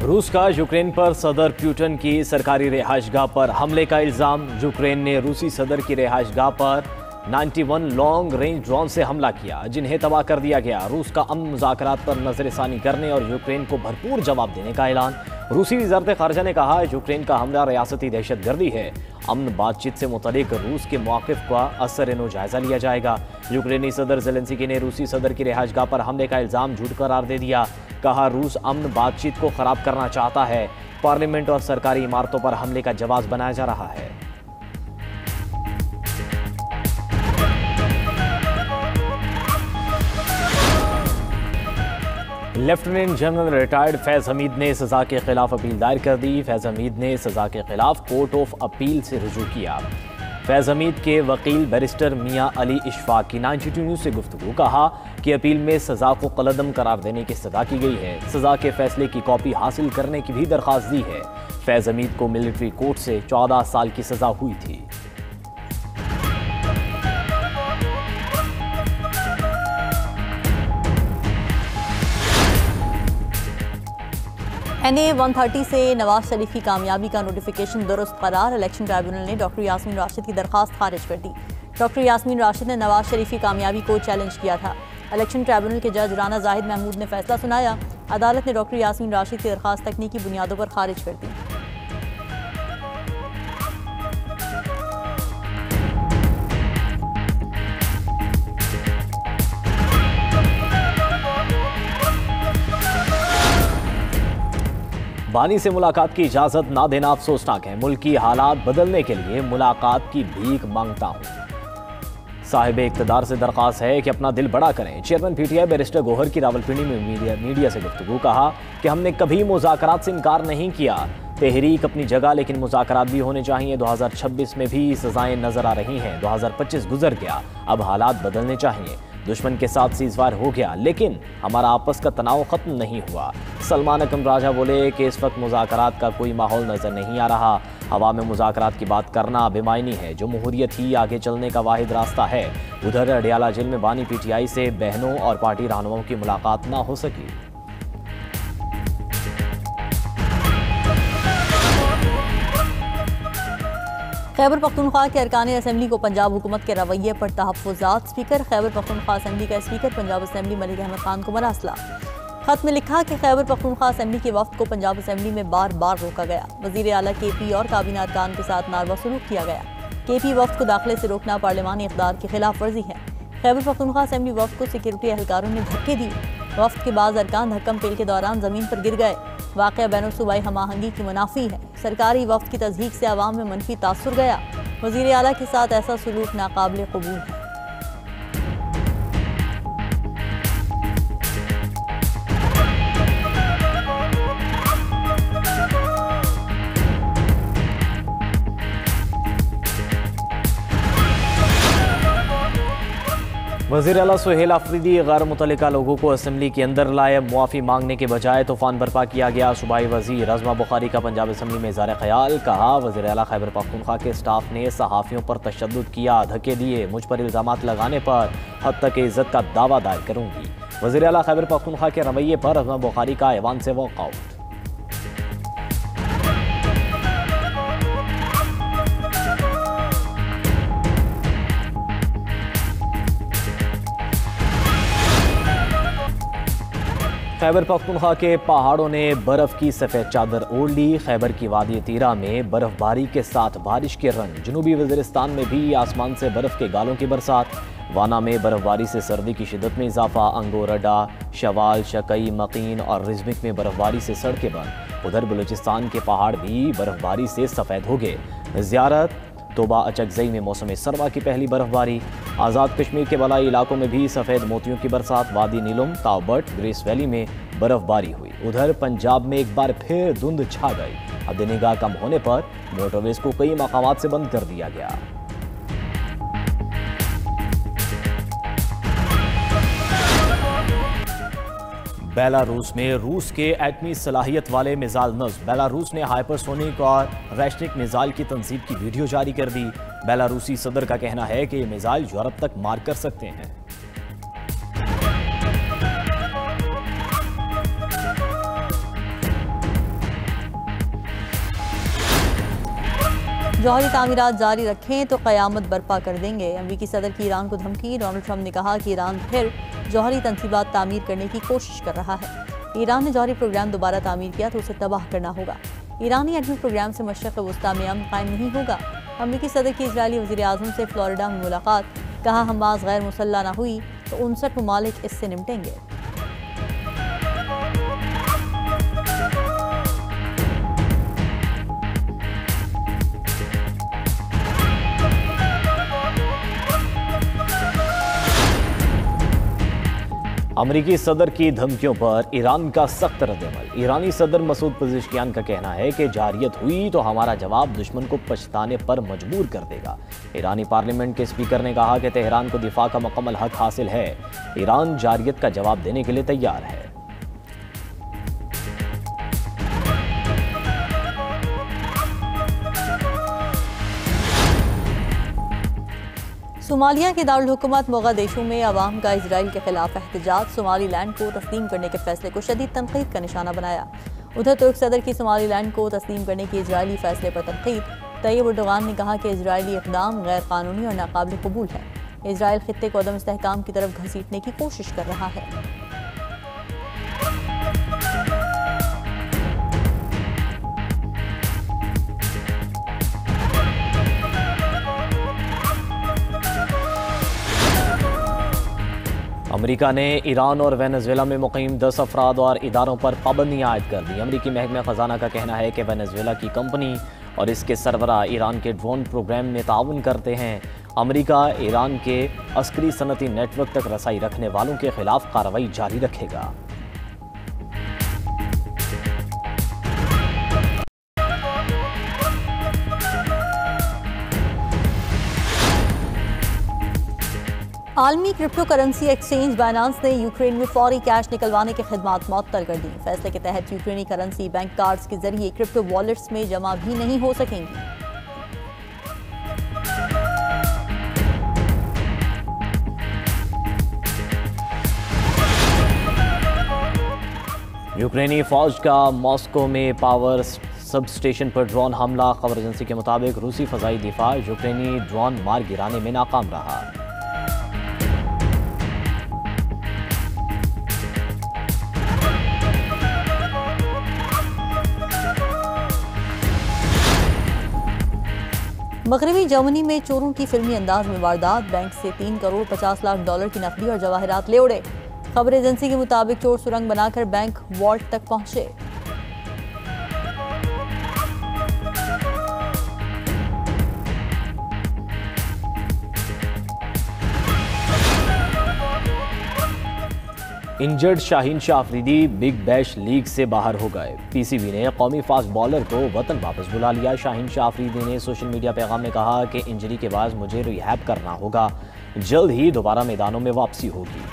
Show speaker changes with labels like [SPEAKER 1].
[SPEAKER 1] रूस का यूक्रेन पर सदर पुतिन की सरकारी रिहाइशगाह पर हमले का इल्जाम। यूक्रेन ने रूसी सदर की रिहाइशगाह पर 91 लॉन्ग रेंज ड्रोन से हमला किया, जिन्हें तबाह कर दिया गया। रूस का अमन मुज़ाकरात पर नजरसानी करने और यूक्रेन को भरपूर जवाब देने का ऐलान। रूसी वज़ारत ख़ारजा ने कहा, यूक्रेन का हमला रियासती दहशतगर्दी है। अमन बातचीत से मुतल्लिक रूस के मौक़िफ़ का असर जायज़ा लिया जाएगा। यूक्रेनी सदर ज़ेलेंस्की ने रूसी सदर की रिहाइशगाह पर हमले का इल्ज़ाम झूठ करार दे दिया। कहा, रूस अमन बातचीत को ख़राब करना चाहता है। पार्लियामेंट और सरकारी इमारतों पर हमले का जवाब बनाया जा रहा है। लेफ्टिनेंट जनरल रिटायर्ड फैज़ हमीद ने सज़ा के खिलाफ अपील दायर कर दी। फैज़ हमीद ने सज़ा के खिलाफ कोर्ट ऑफ अपील से रुजू किया। फैज़ हमीद के वकील बैरिस्टर मियां अली इशफाक की 92 न्यूज़ से गुफ्तगू। कहा कि अपील में सज़ा को कलअदम करार देने की सज़ा की गई है। सज़ा के फैसले की कॉपी हासिल करने की भी दरख्वास्त दी है। फैज़ हमीद को मिलिट्री कोर्ट से 14 साल की सज़ा हुई थी।
[SPEAKER 2] NA 130 से नवाज शरीफ की कामयाबी का नोटिफिकेशन दुरुस्त करार। इलेक्शन ट्राइब्यूनल ने डॉक्टर यास्मीन राशिद की दरखास्त खारिज कर दी। डॉक्टर यास्मीन राशिद ने नवाज शरीफ की कामयाबी को चैलेंज किया था। इलेक्शन ट्राइब्यूनल के जज राना जाहिद महमूद ने फैसला सुनाया। अदालत ने डॉक्टर यास्मीन राशिद की दरखास्त तकनीकी बुनियादों पर खारिज कर दी।
[SPEAKER 1] बानी से मुलाकात की इजाजत ना देना अफसोसनाक है। मुल्क की हालात बदलने के लिए मुलाकात की भीख मांगता हूं। साहिब इख्तिदार से दरख्वास्त है कि अपना दिल बड़ा करें। चेयरमैन PTI बैरिस्टर गोहर की रावलपिंडी में मीडिया से गुफ्तगू। कहा कि हमने कभी मुज़ाकरात से इनकार नहीं किया। तहरीक अपनी जगह, लेकिन मुज़ाकरात भी होने चाहिए। 2026 में भी सजाएं नजर आ रही हैं। 2025 गुजर गया, अब हालात बदलने चाहिए। दुश्मन के साथ सीज़फायर हो गया, लेकिन हमारा आपस का तनाव ख़त्म नहीं हुआ। सलमान अकरम राजा बोले कि इस वक्त मुज़ाकरात का कोई माहौल नज़र नहीं आ रहा। हवा में मुज़ाकरात की बात करना बेमायनी है। जमहूरियत ही आगे चलने का वाहिद रास्ता है। उधर अडियाला जेल में बानी PTI से बहनों और पार्टी रहनुमाओं की मुलाकात ना हो सकी।
[SPEAKER 2] खैबर पख्तूनख्वा के अरकान असम्बली को पंजाब हुकूमत के रवैये पर तहफ़्फ़ुज़ात। स्पीकर खैबर पख्तूनख्वा असम्बली का स्पीकर पंजाब असम्बली मलिक अहमद खान को मरासला। खत में लिखा कि खैबर पख्तूनख्वा असम्बली के वफ्द को पंजाब असम्बली में बार बार रोका गया। वज़ीर आला KP और काबीना अरकान के साथ नारवा सलूक किया गया। KP वफ्द को दाखिले से रोकना पार्लिमानी इक़्तिदार की खिलाफ वर्जी है। खैबर पख्तूनख्वा असम्बली वफ्द को सिक्योरिटी एहलकारों ने धक्के दिए। वफ्द के बाद अरकान धक्कम पेल के दौरान ज़मीन पर गिर गए। वाक़या बैनुल-सूबाई हमाहंगी की मुनाफी है। सरकारी वफ्द की तज़हीक से अवाम में मनफी तासुर गया। वज़ीर आला के साथ ऐसा सलूक नाकाबिल कबूल है।
[SPEAKER 1] वज़ीर आला सुहेल आफरीदी गैर मुतल्लिका लोगों को असम्बली के अंदर लाए। मुआफ़ी मांगने के बजाय तूफ़ान बर्पा किया गया। सूबाई वज़ीर रज़मा बुखारी का पंजाब असम्बली में इज़हार ख़याल। कहा, वज़ीर आला खैबर पख्तूनख्वा के स्टाफ ने सहाफ़ियों पर तशद्दुद किया, धक्के दिए। मुझ पर इल्ज़ामात लगाने पर हद तक इज़्ज़त का दावा दायर करूँगी। वज़ीर आला खैबर पख्तूनख्वा के रवैये पर रज़मा बुखारी का ऐवान से वॉकआउट। खैबर पख्तूनख्वा के पहाड़ों ने बर्फ़ की सफ़ेद चादर ओढ़ ली। खैबर की वादी तीरा में बर्फ़बारी के साथ बारिश के रंग। जनूबी वज़ीरिस्तान में भी आसमान से बर्फ़ के गालों की बरसात। वाना में बर्फ़बारी से सर्दी की शिद्दत में इजाफा। अंगोरडा, शवाल, शकई, मकीन और रिजमिक में बर्फ़बारी से सड़कें बंद। उधर बलूचिस्तान के पहाड़ भी बर्फ़बारी से सफ़ेद हो गए। ज़ियारत तोबा अचकज़ई में मौसम सरवा की पहली बर्फ़बारी। आज़ाद कश्मीर के बलाई इलाकों में भी सफ़ेद मोतियों की बरसात। वादी नीलम, ताबट, ग्रेस वैली में बर्फ़बारी हुई। उधर पंजाब में एक बार फिर धुंध छा गई। हद निगाह कम होने पर मोटरवेज को कई मकामात से बंद कर दिया गया। बेलारूस में रूस के एटमी सलाहियत वाले मिसाइल नस्ब। बेलारूस ने हाइपरसोनिक और रैशनिक मिसाइल की तंसीब की वीडियो जारी कर दी। बेलारूसी सदर का कहना है कि ये मिसाइल यूरोप तक मार कर सकते हैं।
[SPEAKER 2] जौहरी तामीरात जारी रखें तो क़यामत बर्पा कर देंगे। अमेरिकी सदर की ईरान को धमकी। डोनाल्ड ट्रंप ने कहा कि ईरान फिर जौहरी तनसीबात तामीर करने की कोशिश कर रहा है। ईरान ने जौहरी प्रोग्राम दोबारा तामीर किया तो उसे तबाह करना होगा। ईरानी एटमी प्रोग्राम से मशरक़ वस्ता में अमन कायम नहीं होगा। अमेरिकी सदर की इजरायली वज़ीर आज़म से फ्लोरिडा में मुलाकात। कहा हमास गैर मुसल्लह न हुई तो 59 ममालिक इससे निपटेंगे।
[SPEAKER 1] अमेरिकी सदर की धमकियों पर ईरान का सख्त रद्दअमल। ईरानी सदर मसूद पज़ेश्कियान का कहना है कि जारियत हुई तो हमारा जवाब दुश्मन को पछताने पर मजबूर कर देगा। ईरानी पार्लियामेंट के स्पीकर ने कहा कि तेहरान को दिफा का मुकम्मल हक हासिल है। ईरान जारियत का जवाब देने के लिए तैयार है।
[SPEAKER 2] सोमालिया के दारुल हुकूमत मोगादिशु में अवाम का इजराइल के खिलाफ एहतजाज। सोमालीलैंड को तस्लीम करने के फैसले को शदीद तनकीद का निशाना बनाया। उधर तुर्क सदर की सोमालीलैंड को तस्लीम करने के इजरायली फैसले पर तनकीद। तैयब एर्दोगान ने कहा कि इजरायली इक़दाम गैर कानूनी और नाकाबिल कबूल है। इजराइल खित्ते को अदम इस्तेहकाम की तरफ घसीटने की कोशिश कर रहा है।
[SPEAKER 1] अमेरिका ने ईरान और वेनेजुएला में मुक़ीम 10 अफराद और इदारों पर पाबंदियाँ आयद कर दी। अमेरिकी महकमा ख़जाना का कहना है कि वेनेजुएला की कंपनी और इसके सरबराह ईरान के ड्रोन प्रोग्राम में ताउन करते हैं। अमेरिका ईरान के अस्करी सनती नेटवर्क तक रसाई रखने वालों के खिलाफ कार्रवाई जारी रखेगा।
[SPEAKER 2] आलमी क्रिप्टो करेंसी एक्सचेंज बाइनांस ने यूक्रेन में फौरी कैश निकलवाने की खिदमात मुअत्तल कर दी। फैसले के तहत यूक्रेनी करेंसी बैंक कार्ड्स के जरिए क्रिप्टो वॉलेट्स में जमा भी नहीं हो सकेंगी।
[SPEAKER 1] यूक्रेनी फौज का मॉस्को में पावर सब स्टेशन पर ड्रोन हमला। खबर एजेंसी के मुताबिक रूसी फजाई दिफा यूक्रेनी ड्रोन मार गिराने में नाकाम रहा।
[SPEAKER 2] मगरबी जर्मनी में चोरों की फिल्मी अंदाज में वारदात। बैंक से 3 करोड़ 50 लाख डॉलर की नकदी और जवाहरात ले उड़े। खबर एजेंसी के मुताबिक चोर सुरंग बनाकर बैंक वॉल्ट तक पहुंचे।
[SPEAKER 1] Injured Shaheen Shah Afridi big bash league से बाहर हो गए। पीसीबी ने कौमी फास्ट बॉलर को वतन वापस बुला लिया। शाहीन शाह अफरीदी ने सोशल मीडिया पैगाम में कहा कि इंजरी के बाद मुझे रिहैब करना होगा, जल्द ही दोबारा मैदानों में वापसी होगी।